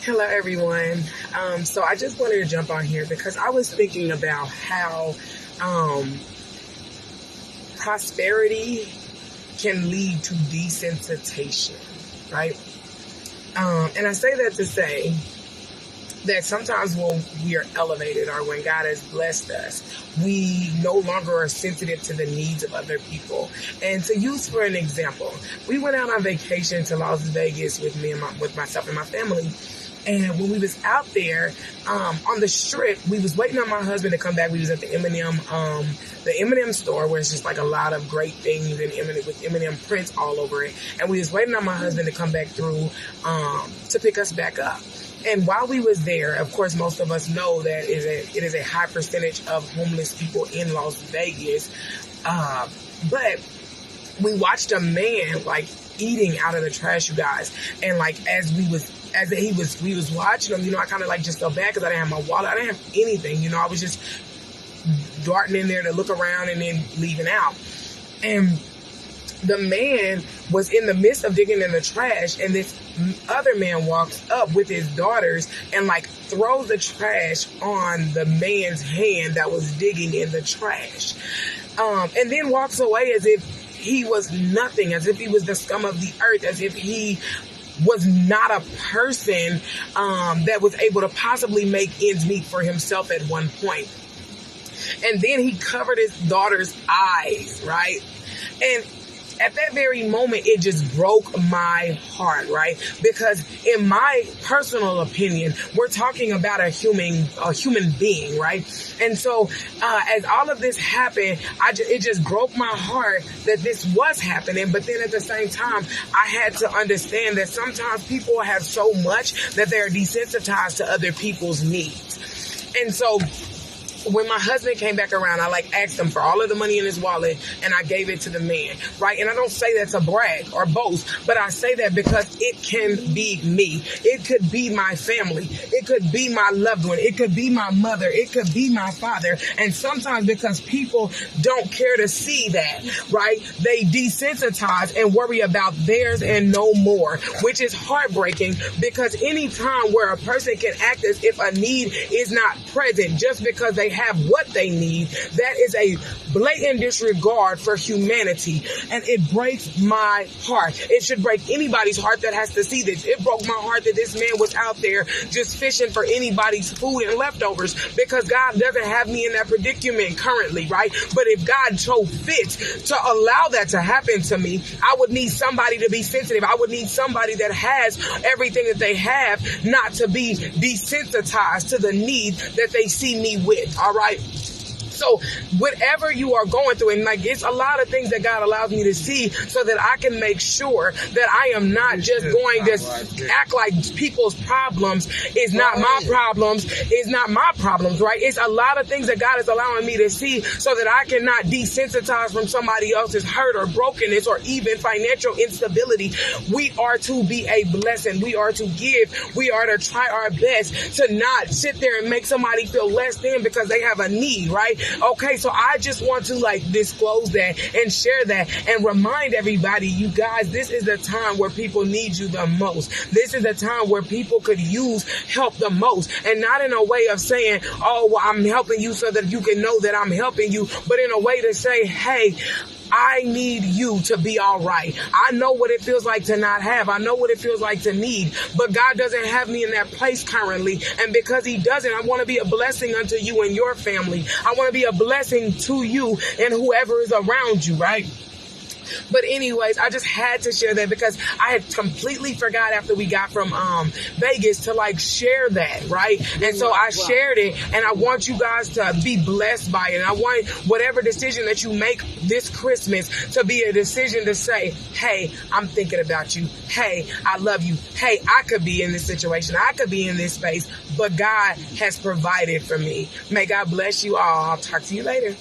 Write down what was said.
Hello, everyone. So I just wanted to jump on here because I was thinking about how prosperity can lead to desensitization, right? And I say that to say that sometimes when we are elevated or when God has blessed us, we no longer are sensitive to the needs of other people. And to use for an example, we went out on vacation to Las Vegas with myself and my family. And when we was out there on the strip, we was waiting on my husband to come back. We was at the M&M store where it's just like a lot of great things and with M&M prints all over it. And we was waiting on my husband to come back through to pick us back up. And while we was there, of course, most of us know that it is a high percentage of homeless people in Las Vegas. But we watched a man like eating out of the trash, you guys. And like we was watching him, I kind of like just felt bad because I didn't have my wallet. I didn't have anything, I was just darting in there to look around and then leaving out. And the man was in the midst of digging in the trash, and this other man walks up with his daughters and like throws the trash on the man's hand that was digging in the trash. And then walks away as if he was nothing, as if he was the scum of the earth, as if he was not a person that was able to possibly make ends meet for himself at one point. And then he covered his daughter's eyes, right? And at that very moment, it just broke my heart, right? Because in my personal opinion, we're talking about a human being, right? And so, as all of this happened, it just broke my heart that this was happening. But then at the same time, I had to understand that sometimes people have so much that they're desensitized to other people's needs. And so, when my husband came back around, I asked him for all of the money in his wallet and I gave it to the man, right? And I don't say that to brag or boast, but I say that because it can be me. It could be my family. It could be my loved one. It could be my mother. It could be my father. And sometimes because people don't care to see that, right? They desensitize and worry about theirs and no more, which is heartbreaking because any time where a person can act as if a need is not present just because they have what they need, that is a blatant disregard for humanity, and it breaks my heart. It should break anybody's heart that has to see this. It broke my heart that this man was out there just fishing for anybody's food and leftovers, because God doesn't have me in that predicament currently, right? But if God so fits to allow that to happen to me, I would need somebody to be sensitive. I would need somebody that has everything that they have not to be desensitized to the need that they see me with. All right. So whatever you are going through, and it's a lot of things that God allows me to see so that I can make sure that I am not just going to act like people's problems is not my problems, right? It's a lot of things that God is allowing me to see so that I cannot desensitize from somebody else's hurt or brokenness or even financial instability. We are to be a blessing. We are to give. We are to try our best to not sit there and make somebody feel less than because they have a need, right? Okay, so I just want to disclose that and share that and remind everybody, you guys, this is the time where people need you the most. This is the time where people could use help the most, and not in a way of saying, oh, well, I'm helping you so that you can know that I'm helping you, but in a way to say, hey, I need you to be all right. I know what it feels like to not have. I know what it feels like to need. But God doesn't have me in that place currently. And because he doesn't, I want to be a blessing unto you and your family. I want to be a blessing to you and whoever is around you, right? But anyways, I just had to share that because I had completely forgot after we got from Vegas to share that, right? And so I shared it, and I want you guys to be blessed by it. And I want whatever decision that you make this Christmas to be a decision to say, hey, I'm thinking about you. Hey, I love you. Hey, I could be in this situation. I could be in this space, but God has provided for me. May God bless you all. I'll talk to you later.